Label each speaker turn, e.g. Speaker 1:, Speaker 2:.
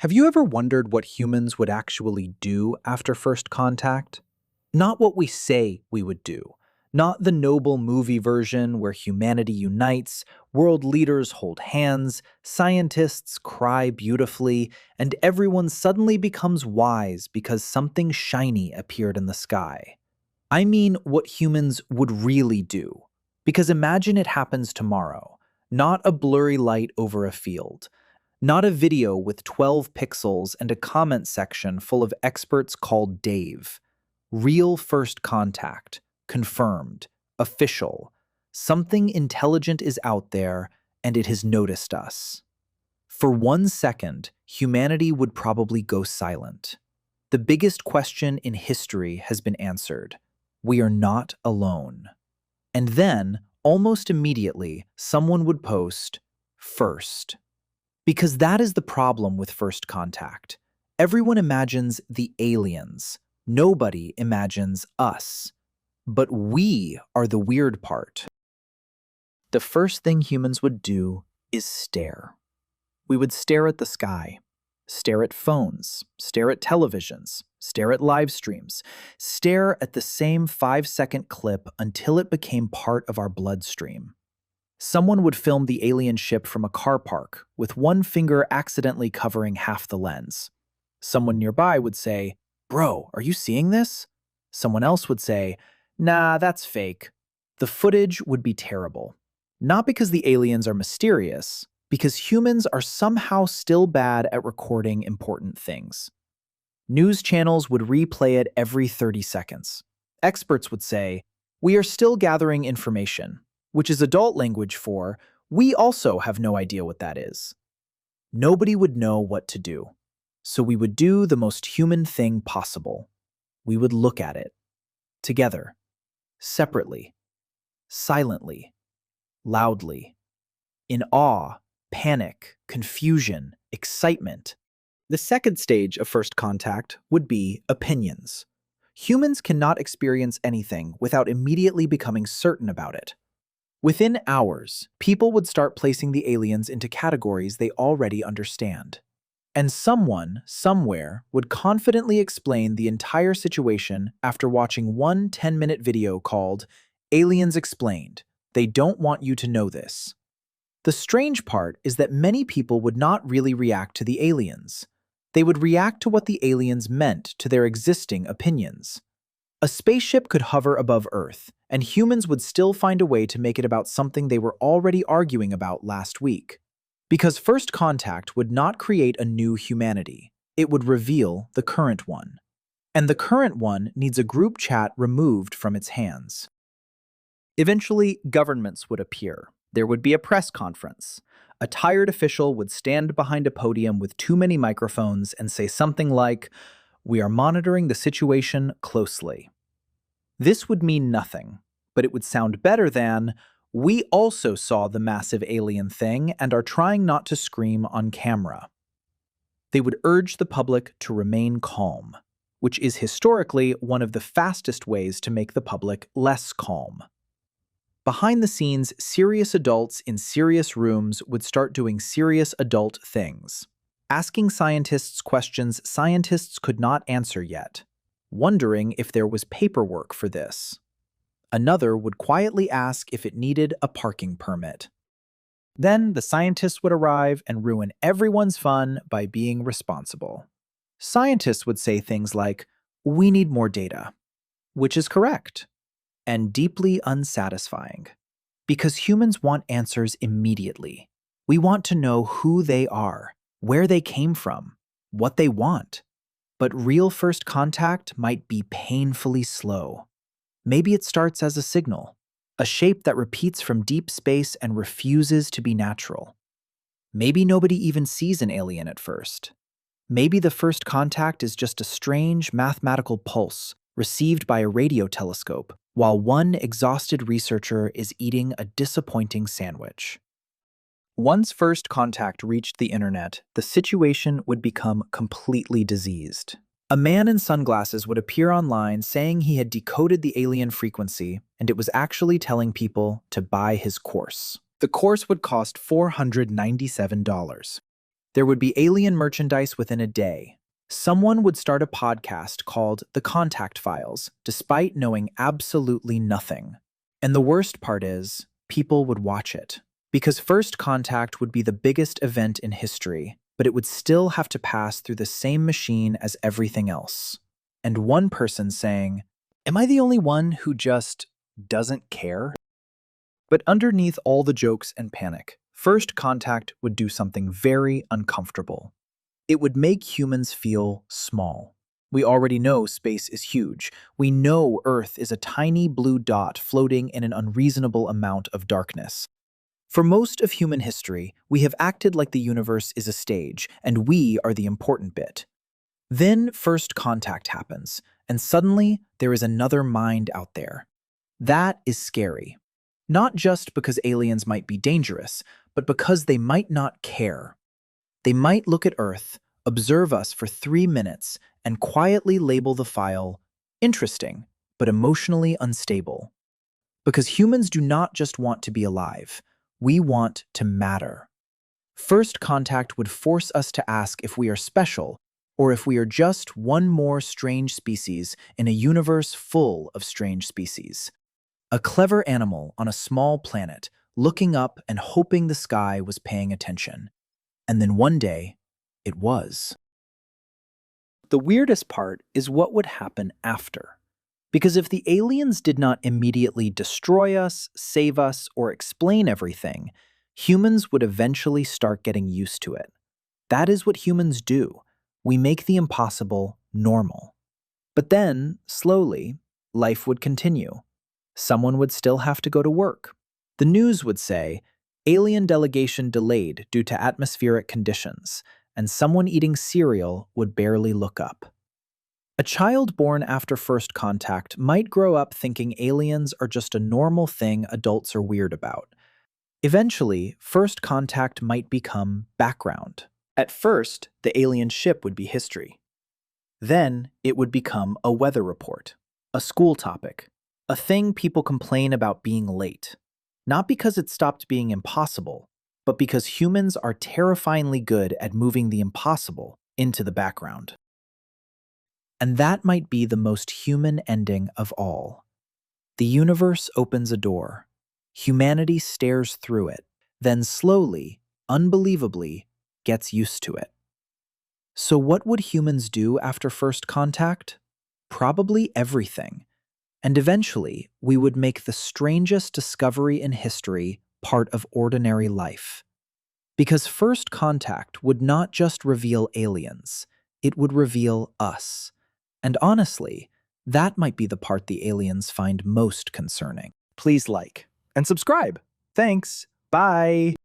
Speaker 1: Have you ever wondered what humans would actually do after first contact? Not what we say we would do. Not the noble movie version where humanity unites, world leaders hold hands, scientists cry beautifully, and everyone suddenly becomes wise because something shiny appeared in the sky. I mean what humans would really do. Because imagine it happens tomorrow, not a blurry light over a field. Not a video with 12 pixels and a comment section full of experts called Dave. Real first contact. Confirmed. Official. Something intelligent is out there, and it has noticed us. For 1 second, humanity would probably go silent. The biggest question in history has been answered. We are not alone. And then, almost immediately, someone would post, first. Because that is the problem with first contact. Everyone imagines the aliens. Nobody imagines us. But we are the weird part. The first thing humans would do is stare. We would stare at the sky, stare at phones, stare at televisions, stare at live streams, stare at the same 5-second clip until it became part of our bloodstream. Someone would film the alien ship from a car park, with one finger accidentally covering half the lens. Someone nearby would say, "Bro, are you seeing this?" Someone else would say, "Nah, that's fake." The footage would be terrible. Not because the aliens are mysterious, because humans are somehow still bad at recording important things. News channels would replay it every 30 seconds. Experts would say, "We are still gathering information," which is adult language for, "We also have no idea what that is." Nobody would know what to do. So we would do the most human thing possible. We would look at it. Together. Separately. Silently. Loudly. In awe, panic, confusion, excitement. The second stage of first contact would be opinions. Humans cannot experience anything without immediately becoming certain about it. Within hours, people would start placing the aliens into categories they already understand. And someone, somewhere, would confidently explain the entire situation after watching one 10-minute video called Aliens Explained. They don't want you to know this. The strange part is that many people would not really react to the aliens. They would react to what the aliens meant to their existing opinions. A spaceship could hover above Earth, and humans would still find a way to make it about something they were already arguing about last week. Because first contact would not create a new humanity, it would reveal the current one. And the current one needs a group chat removed from its hands. Eventually, governments would appear. There would be a press conference. A tired official would stand behind a podium with too many microphones and say something like, "We are monitoring the situation closely." This would mean nothing, but it would sound better than, "We also saw the massive alien thing and are trying not to scream on camera." They would urge the public to remain calm, which is historically one of the fastest ways to make the public less calm. Behind the scenes, serious adults in serious rooms would start doing serious adult things. Asking scientists questions scientists could not answer yet, wondering if there was paperwork for this. Another would quietly ask if it needed a parking permit. Then the scientists would arrive and ruin everyone's fun by being responsible. Scientists would say things like, "We need more data," which is correct, and deeply unsatisfying. Because humans want answers immediately. We want to know who they are, where they came from, what they want. But real first contact might be painfully slow. Maybe it starts as a signal, a shape that repeats from deep space and refuses to be natural. Maybe nobody even sees an alien at first. Maybe the first contact is just a strange mathematical pulse received by a radio telescope, while one exhausted researcher is eating a disappointing sandwich. Once first contact reached the internet, the situation would become completely diseased. A man in sunglasses would appear online saying he had decoded the alien frequency, and it was actually telling people to buy his course. The course would cost $497. There would be alien merchandise within a day. Someone would start a podcast called The Contact Files, despite knowing absolutely nothing. And the worst part is, people would watch it. Because First Contact would be the biggest event in history, but it would still have to pass through the same machine as everything else. And one person saying, "Am I the only one who just doesn't care?" But underneath all the jokes and panic, First Contact would do something very uncomfortable. It would make humans feel small. We already know space is huge. We know Earth is a tiny blue dot floating in an unreasonable amount of darkness. For most of human history, we have acted like the universe is a stage, and we are the important bit. Then First Contact happens, and suddenly there is another mind out there. That is scary. Not just because aliens might be dangerous, but because they might not care. They might look at Earth, observe us for 3 minutes, and quietly label the file interesting, but emotionally unstable. Because humans do not just want to be alive, we want to matter. First Contact would force us to ask if we are special, or if we are just one more strange species in a universe full of strange species. A clever animal on a small planet, looking up and hoping the sky was paying attention. And then one day, it was. The weirdest part is what would happen after. Because if the aliens did not immediately destroy us, save us, or explain everything, humans would eventually start getting used to it. That is what humans do. We make the impossible normal. But then, slowly, life would continue. Someone would still have to go to work. The news would say, "Alien delegation delayed due to atmospheric conditions," and someone eating cereal would barely look up. A child born after First Contact might grow up thinking aliens are just a normal thing adults are weird about. Eventually, First Contact might become background. At first, the alien ship would be history. Then, it would become a weather report, a school topic, a thing people complain about being late. Not because it stopped being impossible, but because humans are terrifyingly good at moving the impossible into the background. And that might be the most human ending of all. The universe opens a door. Humanity stares through it, then slowly, unbelievably, gets used to it. So what would humans do after First Contact? Probably everything. And eventually, we would make the strangest discovery in history part of ordinary life. Because First Contact would not just reveal aliens, it would reveal us. And honestly, that might be the part the aliens find most concerning. Please like and subscribe. Thanks. Bye.